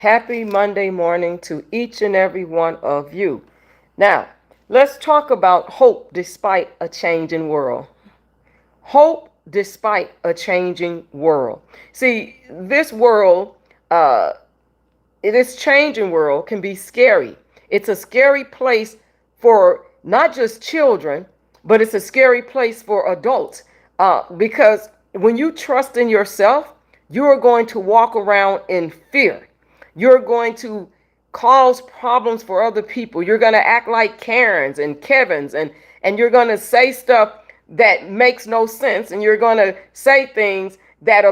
Happy Monday morning to each and every one of you. Now, let's talk about hope despite a changing world. Hope despite a changing world. See, uh, this changing world can be scary. It's a scary place for not just children, but it's a scary place for adults. Because when you trust in yourself, you are going to walk around in fear. You're going to cause problems for other people. You're going to act like Karens and Kevins, and you're going to say stuff that makes no sense, and you're going to say things that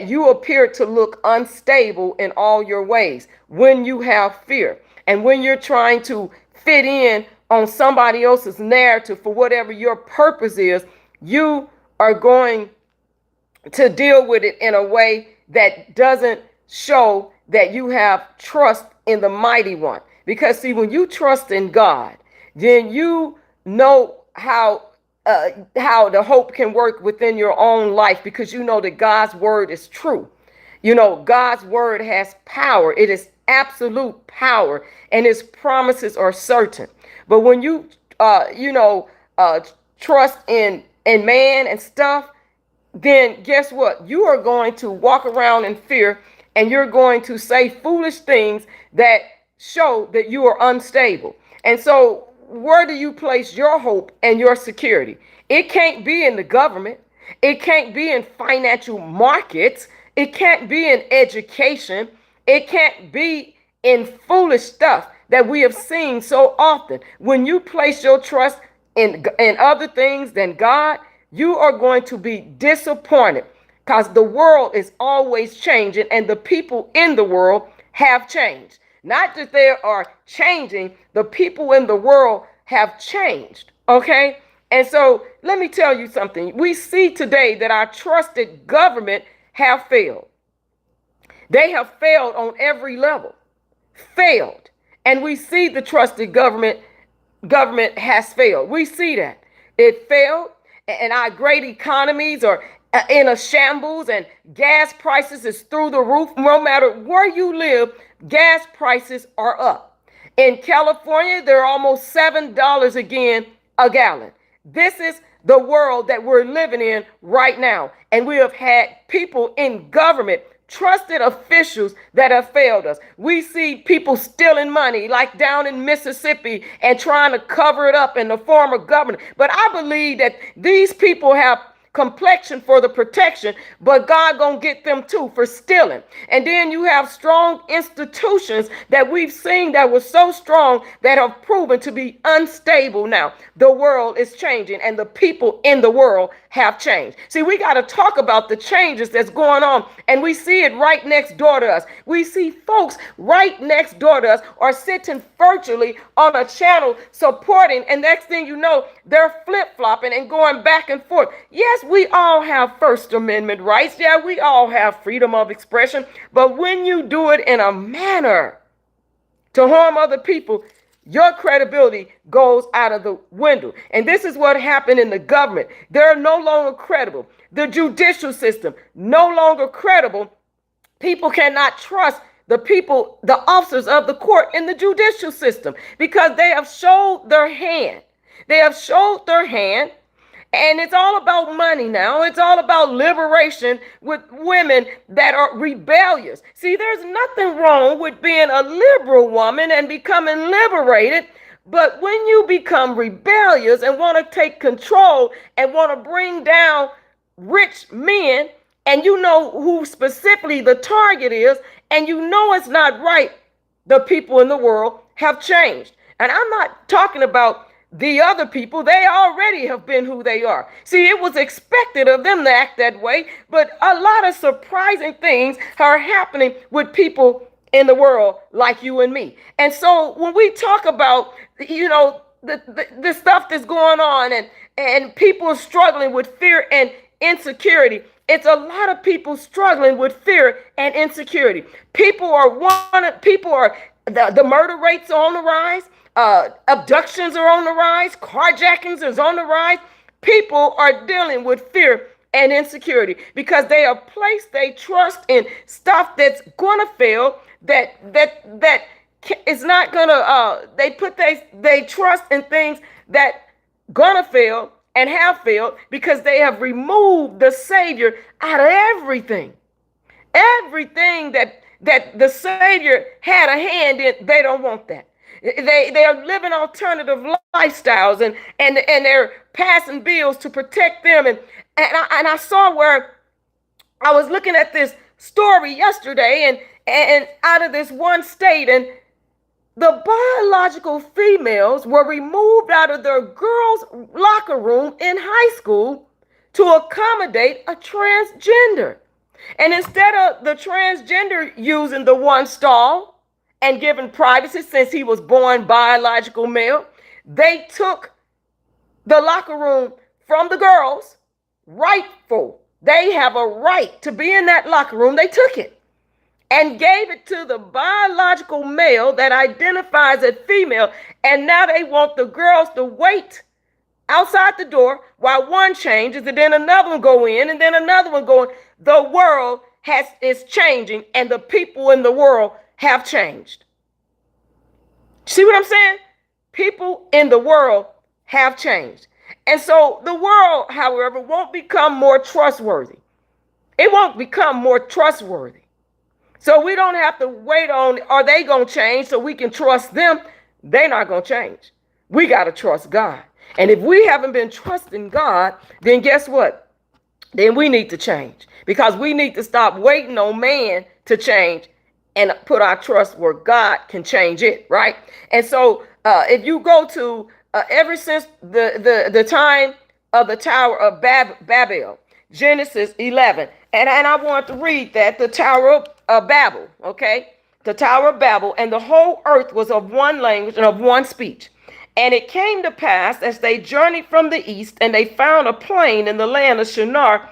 you appear to look unstable in all your ways when you have fear. And when you're trying to fit in on somebody else's narrative for whatever your purpose is, you are going to deal with it in a way that doesn't show that you have trust in the mighty one. Because see, when you trust in God, then you know how the hope can work within your own life, because you know that God's word is true. You know, God's word has power. It is absolute power, and his promises are certain. But when you trust in man and stuff, then guess what? You are going to walk around in fear, and you're going to say foolish things that show that you are unstable. And so where do you place your hope and your security? It can't be in the government. It can't be in financial markets. It can't be in education. It can't be in foolish stuff that we have seen so often. When you place your trust in other things than God, you are going to be disappointed, because the world is always changing, and the people in the world have changed. Not that they are changing, the people in the world have changed, okay? And so let me tell you something. We see today that our trusted government have failed. They have failed on every level, failed. And we see the trusted government has failed. We see that. It failed, and our great economies are in a shambles, and gas prices is through the roof. No matter where you live, gas prices are up. In California, they're almost $7 again a gallon. This is the world that we're living in right now. And we have had people in government, trusted officials, that have failed us. We see people stealing money like down in Mississippi and trying to cover it up in the form of government. But I believe that these people have complexion for the protection, but God gonna get them too for stealing. And then you have strong institutions that we've seen that were so strong that have proven to be unstable now. The world is changing, and the people in the world have changed. See, we got to talk about the changes that's going on, and we see it right next door to us. We see folks right next door to us are sitting virtually on a channel supporting, and next thing you know, they're flip-flopping and going back and forth. Yes, we all have First Amendment rights. Yeah, we all have freedom of expression. But when you do it in a manner to harm other people, your credibility goes out of the window. And this is what happened in the government. They're no longer credible. The judicial system, no longer credible. People cannot trust the officers of the court in the judicial system, because they have showed their hand. They have showed their hand. And it's all about money now. It's all about liberation with women that are rebellious. See, there's nothing wrong with being a liberal woman and becoming liberated. But when you become rebellious and want to take control and want to bring down rich men, and you know who specifically the target is, and you know it's not right, the people in the world have changed. And I'm not talking about the other people. They already have been who they are. See, it was expected of them to act that way, but a lot of surprising things are happening with people in the world like you and me. And so when we talk about, the stuff that's going on, and people are struggling with fear and insecurity, it's a lot of people struggling with fear and insecurity. The murder rates are on the rise. Abductions are on the rise. Carjackings is on the rise. People are dealing with fear and insecurity because they have placed their trust in stuff that's going to fail, that is not gonna they trust in things that gonna fail and have failed because they have removed the Savior out of everything. Everything that the Savior had a hand in, they don't want that. They are living alternative lifestyles, and they're passing bills to protect them. And I saw where I was looking at this story yesterday, and out of this one state, and the biological females were removed out of their girls' locker room in high school to accommodate a transgender. And instead of the transgender using the one stall and given privacy since he was born biological male, they took the locker room from the girls, rightful. They have a right to be in that locker room. They took it and gave it to the biological male that identifies as female. And now they want the girls to wait outside the door while one changes, and then another one go in, and then another one go in. The world is changing, and the people in the world have changed. See what I'm saying? People in the world have changed. And so the world, however, won't become more trustworthy. It won't become more trustworthy. So we don't have to wait on, are they going to change so we can trust them? They're not going to change. We got to trust God. And if we haven't been trusting God, then guess what? Then we need to change, because we need to stop waiting on man to change and put our trust where God can change it, right? And so if you go to ever since the time of the Tower of Babel, Genesis 11, and I want to read that, the Tower of Babel, okay? The Tower of Babel, and the whole earth was of one language and of one speech. And it came to pass as they journeyed from the east, and they found a plain in the land of Shinar,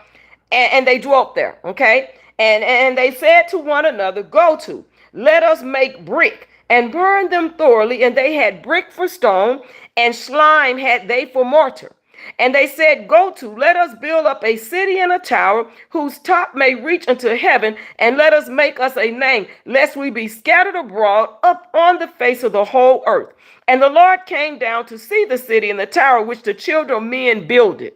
and they dwelt there, okay? And they said to one another, go to, let us make brick and burn them thoroughly. And they had brick for stone, and slime had they for mortar. And they said, go to, let us build up a city and a tower whose top may reach unto heaven, and let us make us a name, lest we be scattered abroad up on the face of the whole earth. And the Lord came down to see the city and the tower which the children of men builded.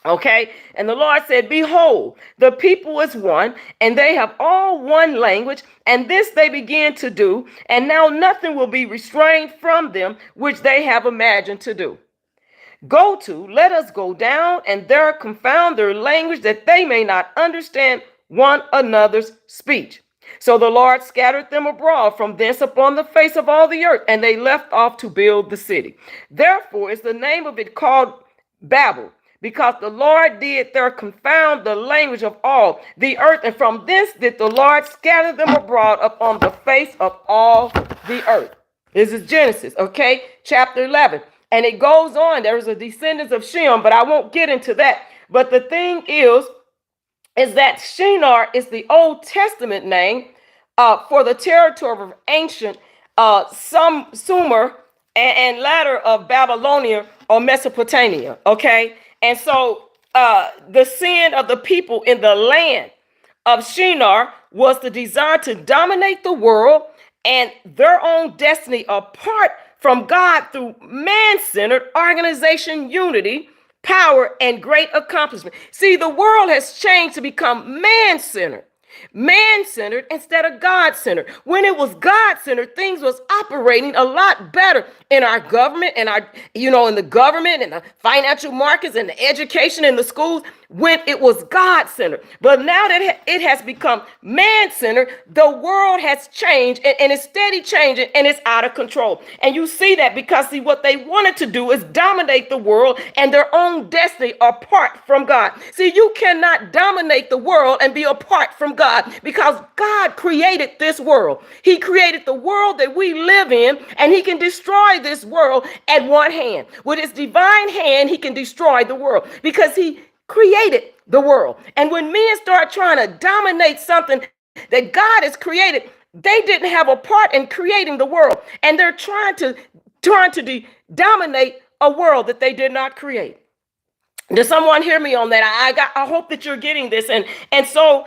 Okay. And the Lord said, behold, the people is one, and they have all one language, and this they begin to do. And now nothing will be restrained from them, which they have imagined to do. Go to, let us go down, and there confound their language, that they may not understand one another's speech. So the Lord scattered them abroad from thence upon the face of all the earth, and they left off to build the city. Therefore is the name of it called Babel, because the Lord did there confound the language of all the earth, and from thence did the Lord scatter them abroad upon the face of all the earth. This is Genesis, okay, chapter 11. And it goes on. There is a descendants of Shem, but I won't get into that. But the thing is that Shinar is the Old Testament name for the territory of ancient Sumer and latter of Babylonia or Mesopotamia. Okay. And so the sin of the people in the land of Shinar was the desire to dominate the world and their own destiny apart from God through man-centered organization, unity, power, and great accomplishment. See, the world has changed to become man-centered instead of God-centered. When it was God-centered, things was operating a lot better in our government and in the government and the financial markets and the education in the schools, when it was God-centered. But now that it has become man-centered, the world has changed, and it's steady changing, and it's out of control. And you see that because what they wanted to do is dominate the world and their own destiny apart from God. See, you cannot dominate the world and be apart from God, because God created this world. He created the world that we live in, and he can destroy this world at one hand. With his divine hand, he can destroy the world because he created the world. And when men start trying to dominate something that God has created, they didn't have a part in creating the world, and they're trying to dominate a world that they did not create. Does someone hear me on that? I hope that you're getting this. And so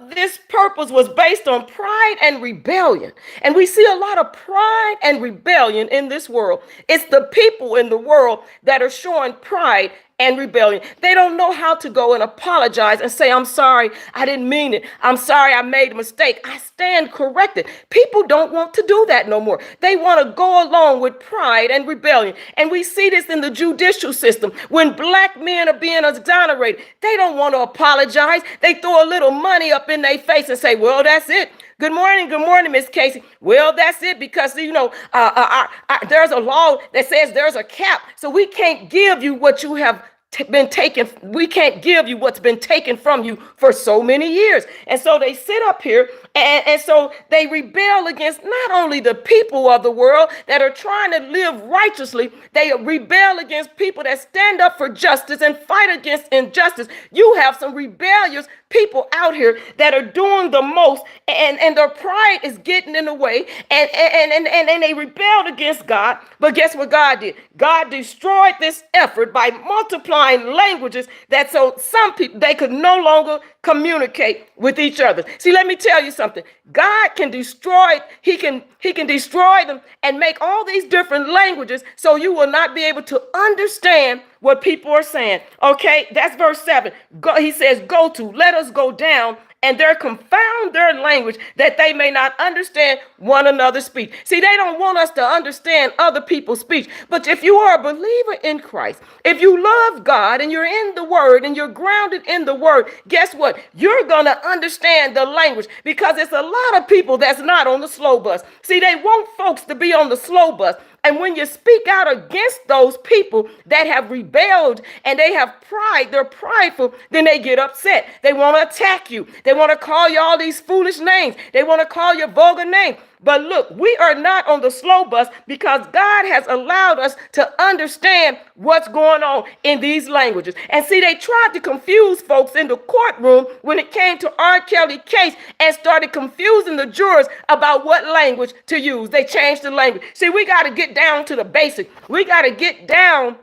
this purpose was based on pride and rebellion. And we see a lot of pride and rebellion in this world. It's the people in the world that are showing pride and rebellion. They don't know how to go and apologize and say, I'm sorry, I didn't mean it. I'm sorry, I made a mistake. I stand corrected. People don't want to do that no more. They want to go along with pride and rebellion. And we see this in the judicial system. When black men are being exonerated, they don't want to apologize. They throw a little money up in their face and say, well, that's it. Good morning, Miss Casey. Well, that's it, because, there's a law that says there's a cap. So we can't give you what you have been taken. We can't give you what's been taken from you for so many years. And so they sit up here and so they rebel against not only the people of the world that are trying to live righteously, they rebel against people that stand up for justice and fight against injustice. You have some rebellious people out here that are doing the most, and their pride is getting in the way, and they rebelled against God. But guess what God did? God destroyed this effort by multiplying languages that so some people, they could no longer communicate with each other. See, let me tell you something. God can destroy, he can destroy them and make all these different languages so you will not be able to understand what people are saying. Okay, that's verse 7. He says, go to, let us go down, and there confound their language, that they may not understand one another's speech. See, they don't want us to understand other people's speech. But if you are a believer in Christ, if you love God and you're in the word and you're grounded in the word, guess what? You're going to understand the language, because it's a lot of people that's not on the slow bus. See, they want folks to be on the slow bus. And when you speak out against those people that have rebelled and they have pride, they're prideful, then they get upset. They want to attack you. They want to call you all these foolish names. They want to call you vulgar names. But look, we are not on the slow bus, because God has allowed us to understand what's going on in these languages. And see, they tried to confuse folks in the courtroom when it came to R. Kelly case, and started confusing the jurors about what language to use. They changed the language. See, we got to get down to the basics. We got to get down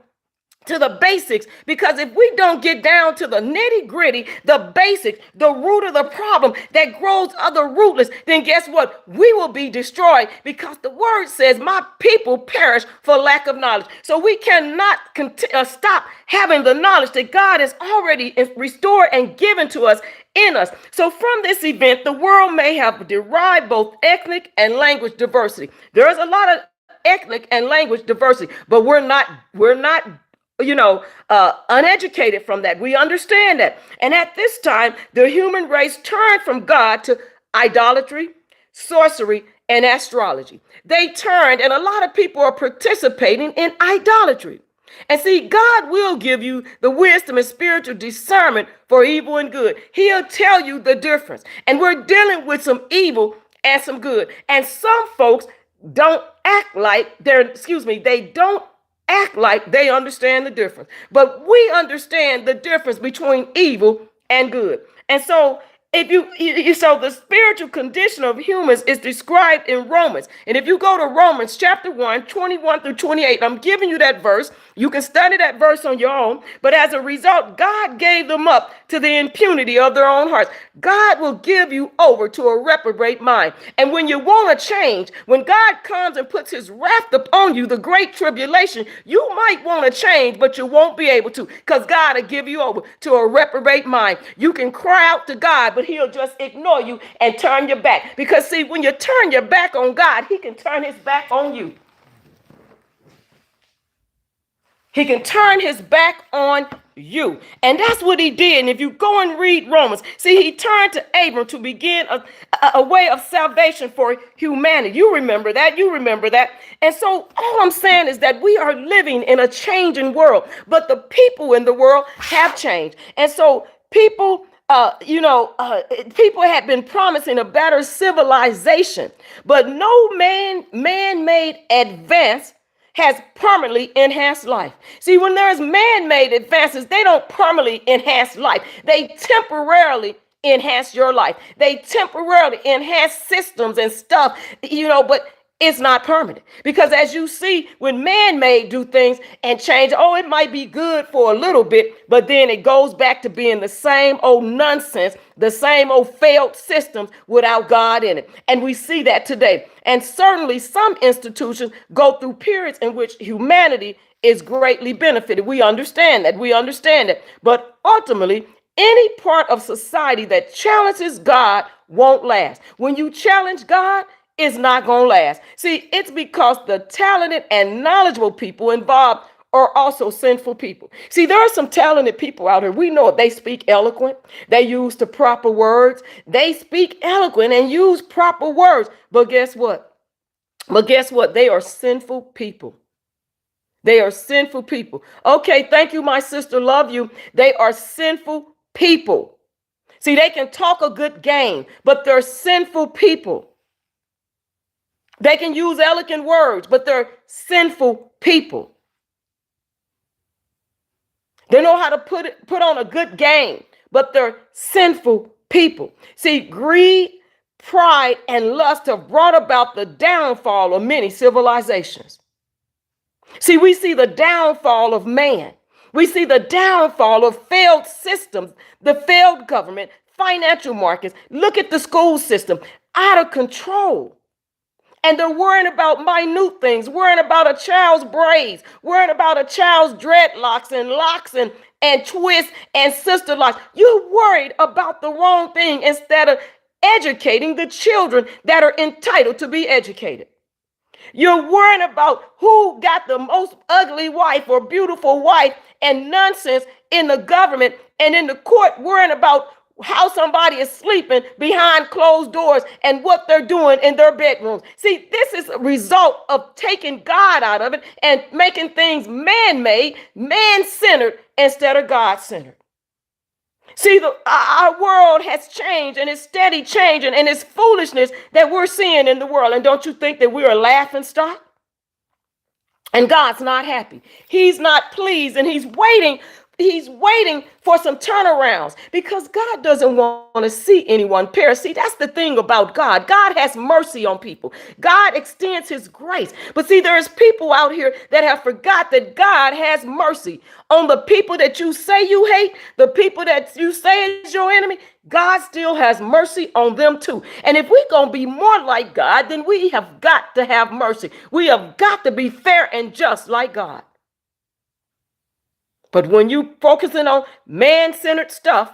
to the basics, because if we don't get down to the nitty gritty, the basics, the root of the problem that grows other rootless, then guess what? We will be destroyed, because the word says my people perish for lack of knowledge. So we cannot stop having the knowledge that God has already restored and given to us in us. So from this event, the world may have derived both ethnic and language diversity. There's a lot of ethnic and language diversity, but we're not uneducated from that. We understand that. And at this time, the human race turned from God to idolatry, sorcery, and astrology. They turned, and a lot of people are participating in idolatry. And see, God will give you the wisdom and spiritual discernment for evil and good. He'll tell you the difference. And we're dealing with some evil and some good. And some folks don't act like they don't act like they understand the difference. But we understand the difference between evil and good. And so so the spiritual condition of humans is described in Romans. And if you go to Romans chapter 1, 21 through 28, I'm giving you that verse. You can study that verse on your own. But as a result, God gave them up to the impunity of their own hearts. God will give you over to a reprobate mind. And when you want to change, when God comes and puts his wrath upon you, the great tribulation, you might want to change, but you won't be able to, because God will give you over to a reprobate mind. You can cry out to God, but he'll just ignore you and turn your back. Because see, when you turn your back on God, he can turn his back on you. He can turn his back on you. And that's what he did. And if you go and read Romans, see, he turned to Abram to begin a way of salvation for humanity. You remember that. And so all I'm saying is that we are living in a changing world, but the people in the world have changed. And so people had been promising a better civilization, but no man-made advance has permanently enhanced life. See, when there's man-made advances, they don't permanently enhance life. They temporarily enhance your life. They temporarily enhance systems and stuff, but It's not permanent. Because as you see, when man-made do things and change, oh, it might be good for a little bit, but then it goes back to being the same old nonsense, the same old failed systems without God in it. And we see that today. And certainly some institutions go through periods in which humanity is greatly benefited. We understand that. We understand that. But ultimately, any part of society that challenges God won't last. When you challenge God, it's not going to last. See, it's because the talented and knowledgeable people involved are also sinful people. See, there are some talented people out here. We know they speak eloquent. They use the proper words. They speak eloquent and use proper words. But guess what? They are sinful people. They are sinful people. Okay, thank you, my sister. Love you. They are sinful people. See, they can talk a good game, but they're sinful people. They can use eloquent words, but they're sinful people. They know how to put on a good game, but they're sinful people. See, greed, pride, and lust have brought about the downfall of many civilizations. See, we see the downfall of man. We see the downfall of failed systems, the failed government, financial markets. Look at the school system, out of control. And they're worrying about minute things, worrying about a child's braids, worrying about a child's dreadlocks and locks and twists and sister locks. You're worried about the wrong thing instead of educating the children that are entitled to be educated. You're worrying about who got the most ugly wife or beautiful wife and nonsense in the government and in the court, worrying about how somebody is sleeping behind closed doors and what they're doing in their bedrooms. See, this is a result of taking God out of it and making things man-made, man-centered instead of God-centered. See, our world has changed and it's steady changing, and it's foolishness that we're seeing in the world. And don't you think that we're a laughing stock? And God's not happy. He's not pleased, and he's waiting for some turnarounds because God doesn't want to see anyone perish. See, that's the thing about God. God has mercy on people. God extends his grace. But see, there's people out here that have forgot that God has mercy on the people that you say you hate, the people that you say is your enemy. God still has mercy on them too. And if we're going to be more like God, then we have got to have mercy. We have got to be fair and just like God. But when you focusing on man-centered stuff,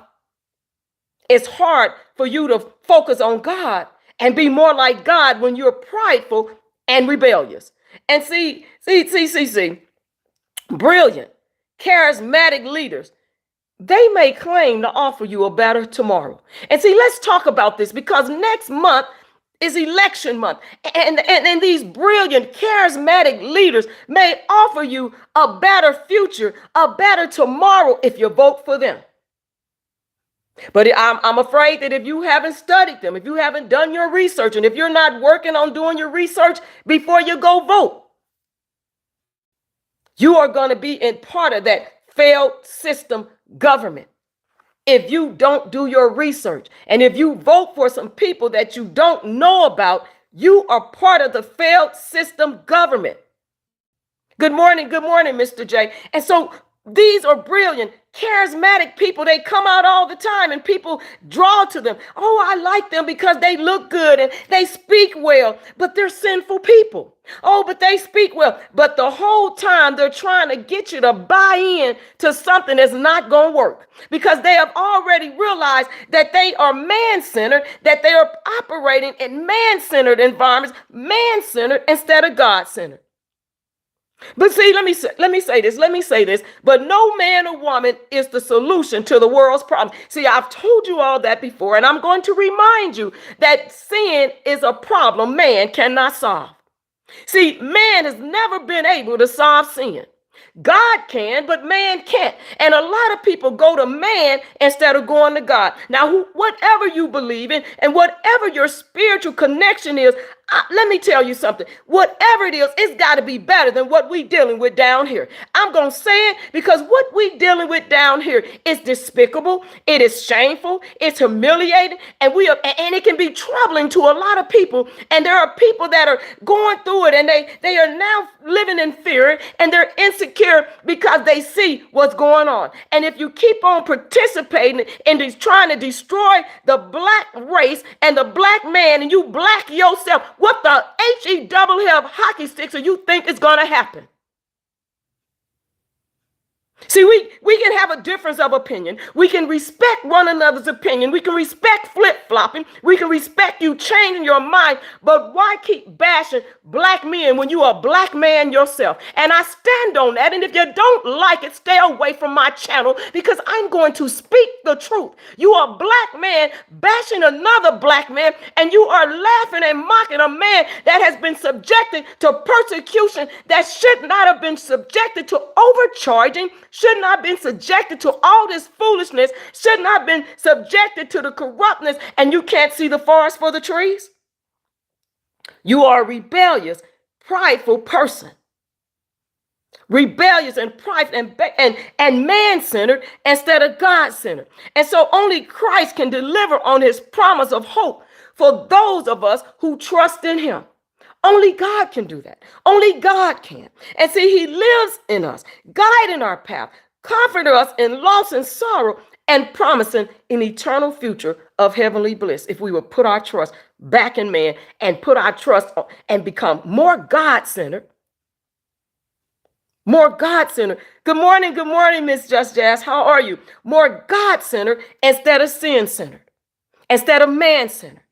it's hard for you to focus on God and be more like God when you're prideful and rebellious. And see, brilliant, charismatic leaders, they may claim to offer you a better tomorrow. And see, let's talk about this because next month is election month. And these brilliant, charismatic leaders may offer you a better future, a better tomorrow if you vote for them. But I'm afraid that if you haven't studied them, if you haven't done your research, and if you're not working on doing your research before you go vote, you are going to be in part of that failed system government. If you don't do your research and if you vote for some people that you don't know about, you are part of the failed system government. Good morning, Mr. J. And so these are brilliant, charismatic people. They come out all the time and people draw to them. Oh, I like them because they look good and they speak well, but they're sinful people. Oh, but they speak well. But the whole time they're trying to get you to buy in to something that's not going to work because they have already realized that they are man-centered, that they are operating in man-centered environments, man-centered instead of God-centered. But see, let me say this, but no man or woman is the solution to the world's problem. See, I've told you all that before, and I'm going to remind you that sin is a problem man cannot solve. See, man has never been able to solve sin. God can, but man can't. And a lot of people go to man instead of going to God. Now, whatever you believe in and whatever your spiritual connection is, Let me tell you something. Whatever it is, it's got to be better than what we dealing with down here. I'm going to say it because what we dealing with down here is despicable. It is shameful. It's humiliating. And and it can be troubling to a lot of people. And there are people that are going through it, and they are now living in fear, and they're insecure because they see what's going on. And if you keep on participating in trying to destroy the black race and the black man, and you black yourself, what the HE double F hockey sticks do you think is going to happen? See, we can have a difference of opinion. We can respect one another's opinion. We can respect flip-flopping. We can respect you changing your mind. But why keep bashing black men when you are a black man yourself? And I stand on that. And if you don't like it, stay away from my channel, because I'm going to speak the truth. You are a black man bashing another black man, and you are laughing and mocking a man that has been subjected to persecution, that should not have been subjected to overcharging, should not have been subjected to all this foolishness, should not have been subjected to the corruptness, and you can't see the forest for the trees? You are a rebellious, prideful person. Rebellious and prideful and man-centered instead of God-centered. And so only Christ can deliver on his promise of hope for those of us who trust in him. Only God can do that. Only God can. And see, he lives in us, guiding our path, comforting us in loss and sorrow, and promising an eternal future of heavenly bliss if we will put our trust back in man and put our trust on, and become more God-centered. More God-centered. Good morning, Miss Just Jazz. How are you? More God-centered instead of sin-centered, instead of man-centered.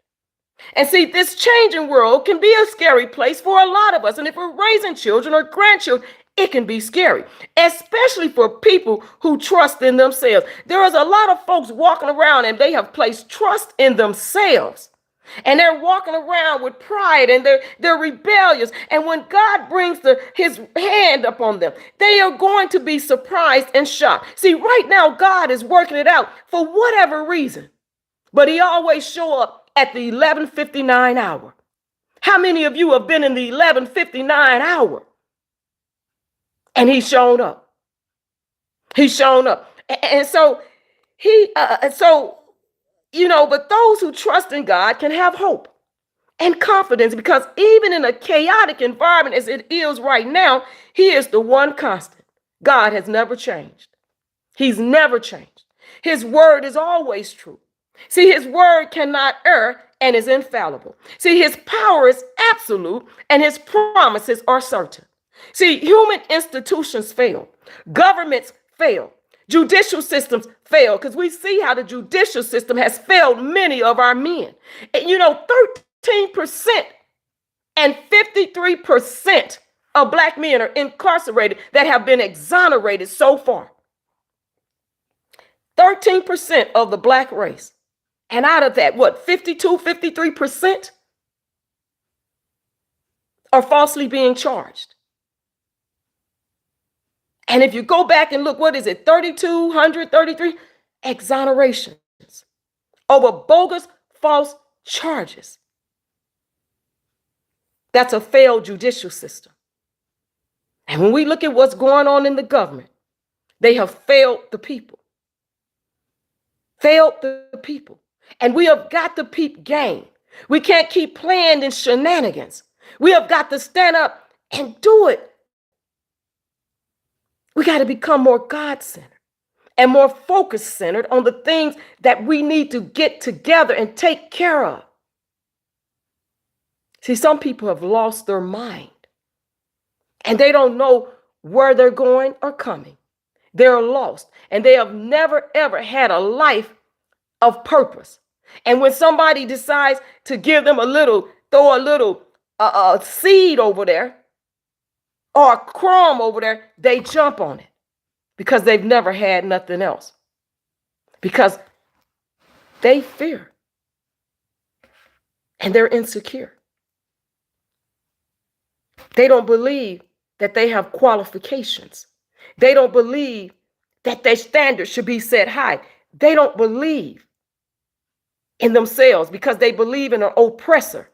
And see, this changing world can be a scary place for a lot of us. And if we're raising children or grandchildren, it can be scary, especially for people who trust in themselves. There is a lot of folks walking around and they have placed trust in themselves. And they're walking around with pride, and they're rebellious. And when God brings his hand upon them, they are going to be surprised and shocked. See, right now, God is working it out for whatever reason, but he always show up at the 11:59 hour. How many of you have been in the 11:59 hour? And he's shown up. He's shown up. And so but those who trust in God can have hope and confidence, because even in a chaotic environment as it is right now, he is the one constant. God has never changed. He's never changed. His word is always true. See, his word cannot err and is infallible. See, his power is absolute and his promises are certain. See, human institutions fail. Governments fail. Judicial systems fail, because we see how the judicial system has failed many of our men. And 13% and 53% of black men are incarcerated that have been exonerated so far. 13% of the black race. And out of that, 53% are falsely being charged. And if you go back and look, what is it? 3,233 exonerations over bogus false charges. That's a failed judicial system. And when we look at what's going on in the government, they have failed the people. Failed the people. And we have got to peep game. We can't keep playing in shenanigans. We have got to stand up and do it. We got to become more God-centered and more focus-centered on the things that we need to get together and take care of. See, some people have lost their mind and they don't know where they're going or coming. They're lost and they have never, ever had a life of purpose. And when somebody decides to give them throw a little seed over there or a crumb over there, they jump on it because they've never had nothing else. Because they fear and they're insecure. They don't believe that they have qualifications. They don't believe that their standards should be set high. They don't believe in themselves because they believe in an oppressor.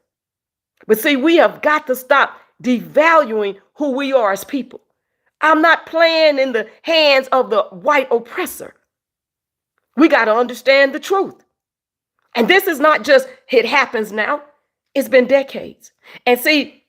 But see, we have got to stop devaluing who we are as people. I'm not playing in the hands of the white oppressor. We got to understand the truth. And this is not just, it happens now. It's been decades. And see,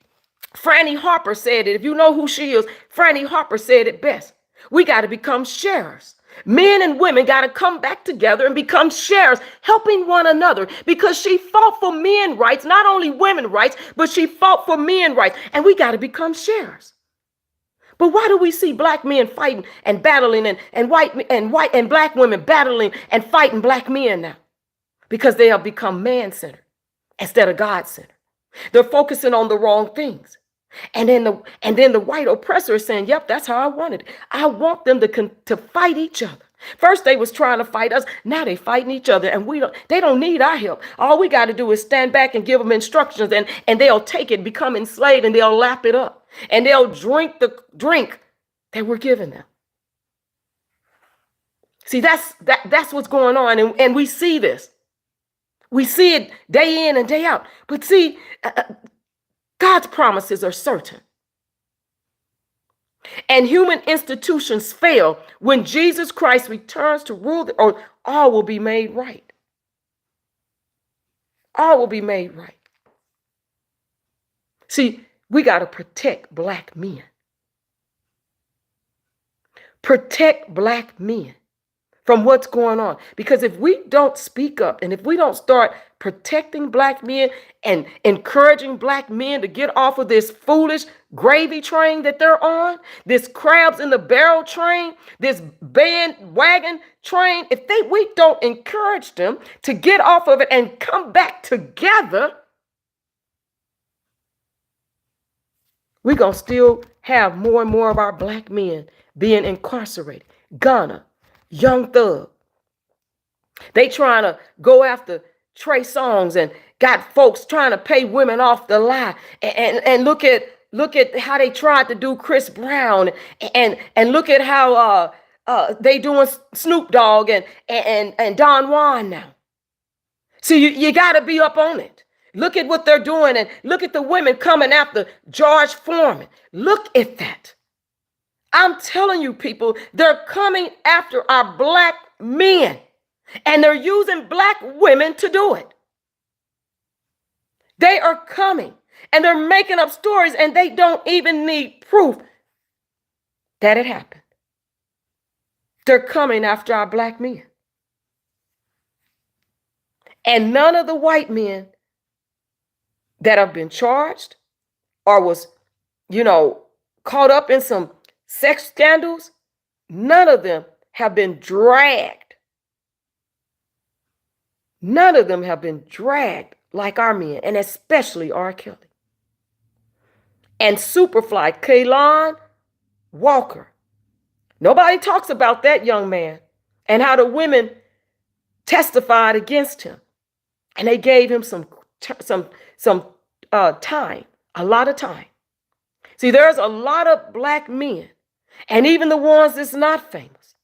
Franny Harper said it. If you know who she is, Franny Harper said it best. We got to become sharers. Men and women got to come back together and become sharers, helping one another, because she fought for men's rights, not only women's rights, but she fought for men's rights. And we got to become sharers. But why do we see black men fighting and battling and white and black women battling and fighting black men now? Because they have become man-centered instead of God-centered. They're focusing on the wrong things. And then the white oppressor is saying, yep, that's how I wanted it. I want them to fight each other. First they was trying to fight us. Now they fighting each other, and they don't need our help. All we got to do is stand back and give them instructions, and they'll take it, become enslaved, and they'll lap it up. And they'll drink the drink that we're giving them. See, that's what's going on. And we see this. We see it day in and day out. But see, God's promises are certain. And human institutions fail when Jesus Christ returns to rule, or all will be made right. All will be made right. See, we got to protect black men. Protect black men from what's going on. Because if we don't speak up, and if we don't start protecting black men and encouraging black men to get off of this foolish gravy train that they're on, this crabs in the barrel train, this bandwagon train, we don't encourage them to get off of it and come back together, we're going to still have more and more of our black men being incarcerated. Ghana, Young Thug. They trying to go after Trey Songz and got folks trying to pay women off the lie. And look at how they tried to do Chris Brown, and look at how they doing Snoop Dogg and Don Juan now. See, you got to be up on it. Look at what they're doing, and look at the women coming after George Foreman. Look at that. I'm telling you, people, they're coming after our black men, and they're using black women to do it. They are coming, and they're making up stories, and they don't even need proof that it happened. They're coming after our black men. And none of the white men that have been charged or was, caught up in some sex scandals, none of them have been dragged. None of them have been dragged like our men, and especially R. Kelly. And Superfly, Kaylon Walker. Nobody talks about that young man and how the women testified against him. And they gave him some time, a lot of time. See, there's a lot of black men, and even the ones that's not famous,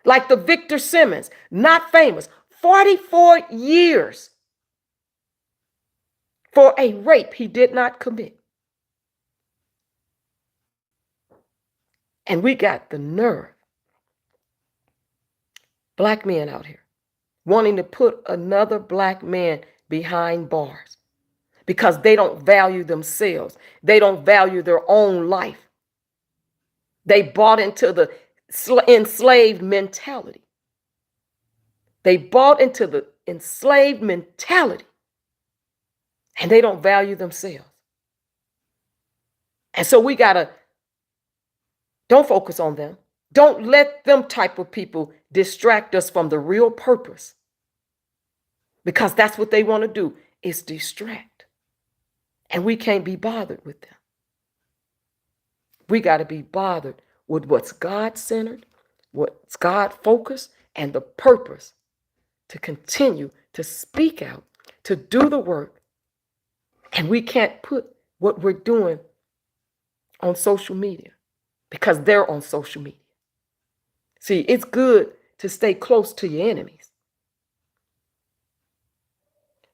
like the Victor Simmons, not famous, 44 years for a rape he did not commit. And we got the nerve, black men out here, wanting to put another black man behind bars because they don't value themselves. They don't value their own life. They bought into the enslaved mentality. They bought into the enslaved mentality, and they don't value themselves. And so we don't focus on them. Don't let them type of people distract us from the real purpose, because that's what they want to do, is distract. And we can't be bothered with them. We got to be bothered with what's God-centered, what's God-focused, and the purpose to continue to speak out, to do the work. And we can't put what we're doing on social media because they're on social media. See, it's good to stay close to your enemies.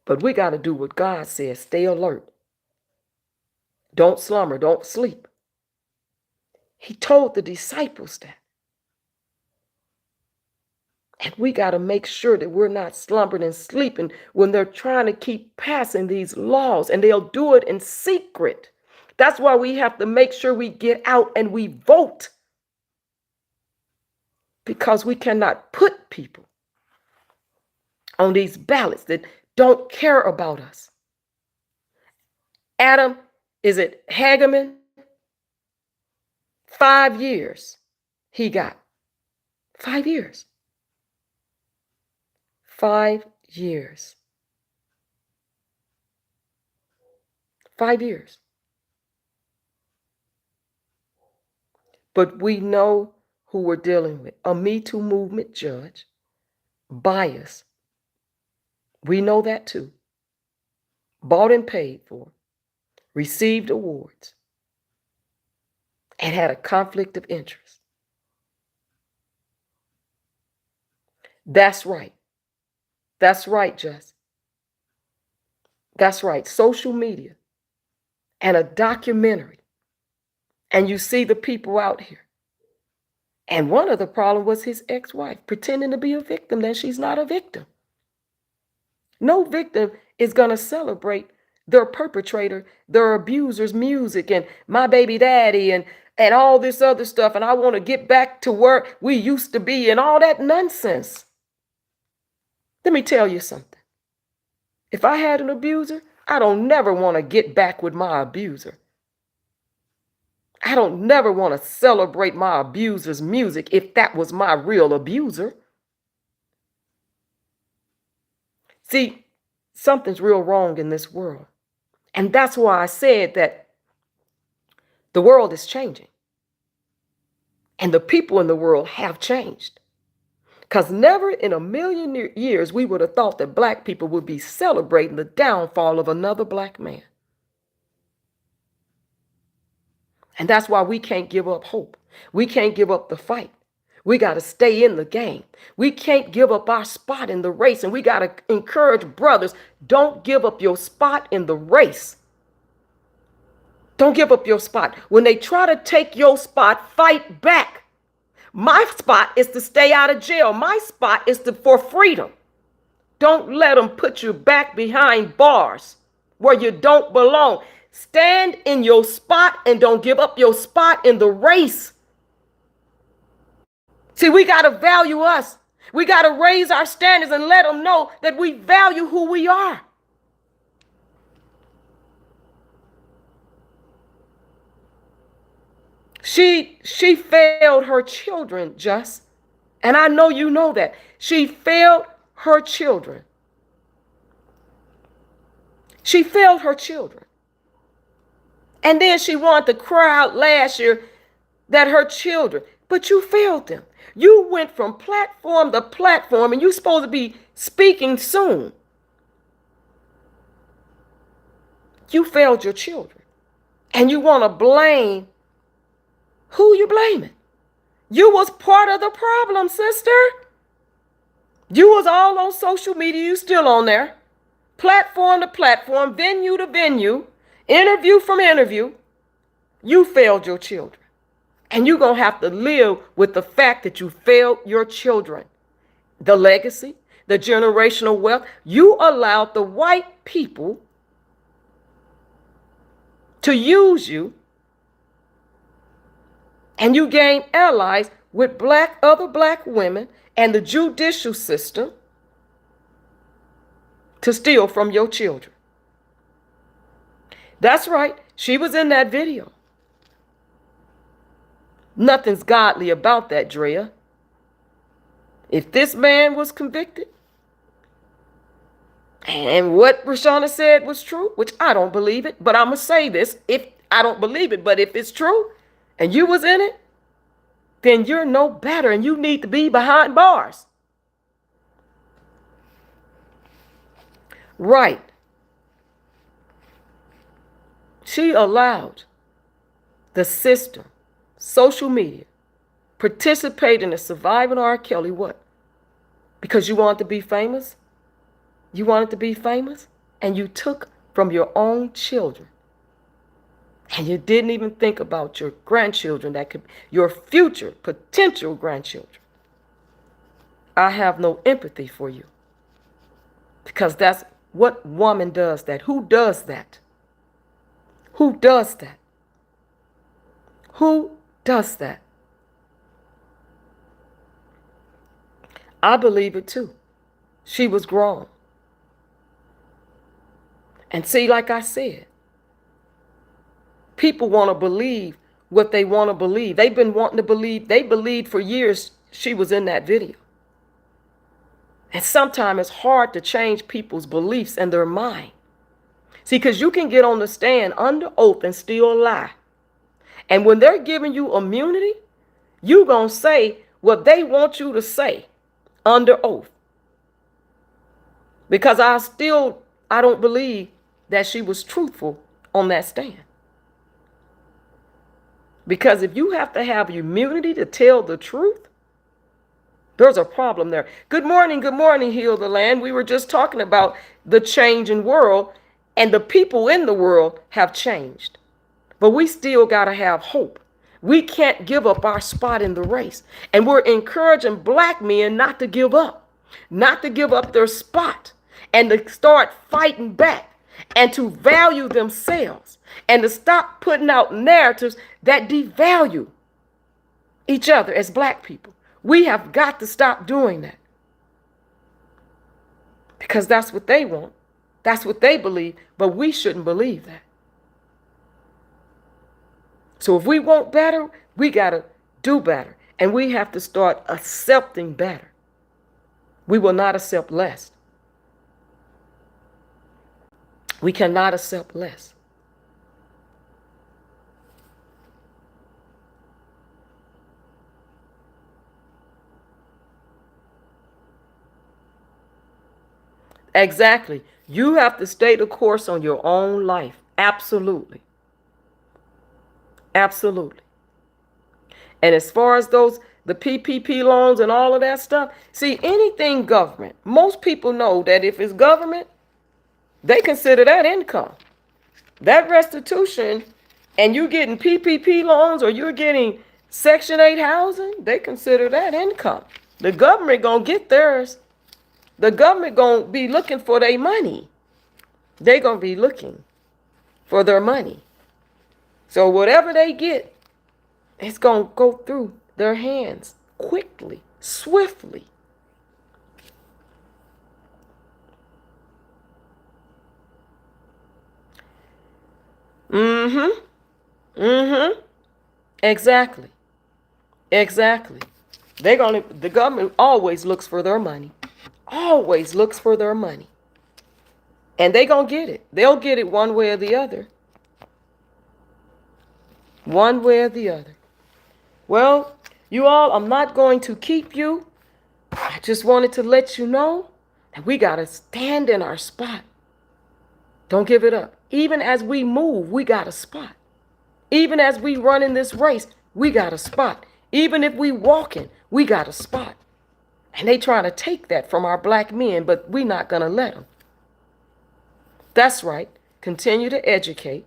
But we got to do what God says. Stay alert. Don't slumber, don't sleep. He told the disciples that. And we got to make sure that we're not slumbering and sleeping when they're trying to keep passing these laws, and they'll do it in secret. That's why we have to make sure we get out and we vote, because we cannot put people on these ballots that don't care about us. Adam, is it Hageman? 5 years he got. 5 years. 5 years. 5 years. But we know who we're dealing with. A Me Too movement judge, bias. We know that too. Bought and paid for, received awards, and had a conflict of interest. That's right. That's right, Jess. That's right. Social media and a documentary. And you see the people out here. And one of the problems was his ex-wife pretending to be a victim, that she's not a victim. No victim is going to celebrate their perpetrator, their abuser's music and my baby daddy and all this other stuff. And I want to get back to where we used to be and all that nonsense. Let me tell you something. If I had an abuser, I don't never want to get back with my abuser. I don't never want to celebrate my abuser's music if that was my real abuser. See, something's real wrong in this world. And that's why I said that the world is changing. And the people in the world have changed. Because never in a million years we would have thought that black people would be celebrating the downfall of another black man. And that's why we can't give up hope. We can't give up the fight. We got to stay in the game. We can't give up our spot in the race. And we got to encourage brothers, don't give up your spot in the race. Don't give up your spot. When they try to take your spot, fight back. My spot is to stay out of jail. My spot is for freedom. Don't let them put you back behind bars where you don't belong. Stand in your spot and don't give up your spot in the race. See, we got to value us. We got to raise our standards and let them know that we value who we are. She failed her children, Just. And I know you know that. She failed her children. She failed her children. And then she wanted to cry out last year that her children, but you failed them. You went from platform to platform and you're supposed to be speaking soon. You failed your children. And you want to blame. Who you blaming? You was part of the problem, sister. You was all on social media. You still on there. Platform to platform, venue to venue, interview from interview. You failed your children. And you're going to have to live with the fact that you failed your children. The legacy, the generational wealth. You allowed the white people to use you. And you gain allies with other black women and the judicial system to steal from your children. That's right. She was in that video. Nothing's godly about that, Drea. If this man was convicted and what Rashana said was true, which I don't believe it, but I'm going to say this, if I don't believe it, but if it's true, and you was in it, then you're no better and you need to be behind bars. Right. She allowed the system, social media, participate in the surviving R. Kelly. What? Because you wanted to be famous? You wanted to be famous? And you took from your own children And you didn't even think about your grandchildren, that could, your future potential grandchildren. I have no empathy for you, because that's what woman does that. Who does that? Who does that? Who does that? I believe it too. She was grown. And see, like I said, people want to believe what they want to believe. They've been wanting to believe. They believed for years she was in that video. And sometimes it's hard to change people's beliefs and their mind. See, because you can get on the stand under oath and still lie. And when they're giving you immunity, you're going to say what they want you to say under oath. Because I don't believe that she was truthful on that stand. Because if you have to have immunity to tell the truth, there's a problem there. Good morning, Heal the Land. We were just talking about the changing world, and the people in the world have changed. But we still got to have hope. We can't give up our spot in the race. And we're encouraging black men not to give up their spot, and to start fighting back, and to value themselves, and to stop putting out narratives that devalue each other as black people. We have got to stop doing that, because that's what they want. That's what they believe, but we shouldn't believe that. So if we want better, we got to do better, and we have to start accepting better. We will not accept less. We cannot accept less. Exactly. You have to stay the course on your own life. Absolutely. Absolutely. And as far as the PPP loans and all of that stuff, see, anything government, most people know that if it's government, they consider that income. That restitution, and you getting PPP loans or you're getting Section 8 housing, they consider that income. The government gonna get theirs. The government gonna be looking for their money. They gonna be looking for their money. So whatever they get, it's gonna go through their hands quickly, swiftly. Exactly. Exactly. The government always looks for their money. Always looks for their money. And they gonna get it. They'll get it one way or the other. One way or the other. Well, you all, I'm not going to keep you. I just wanted to let you know that we gotta stand in our spot. Don't give it up. Even as we move, we got a spot. Even as we run in this race, we got a spot. Even if we walking, we got a spot. And they trying to take that from our black men, but we not going to let them. That's right. Continue to educate,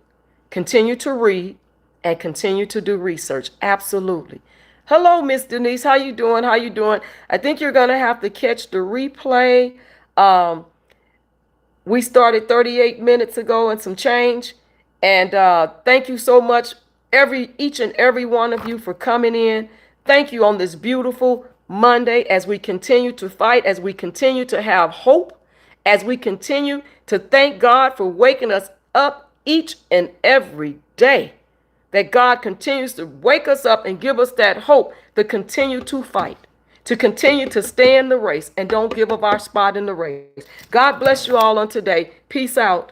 continue to read, and continue to do research. Absolutely. Hello, Miss Denise. How you doing? How you doing? I think you're going to have to catch the replay. We started 38 minutes ago and some change. And thank you so much, each and every one of you, for coming in. Thank you on this beautiful Monday, as we continue to fight, as we continue to have hope, as we continue to thank God for waking us up each and every day. That God continues to wake us up and give us that hope to continue to fight, to continue to stay in the race, and don't give up our spot in the race. God bless you all on today. Peace out.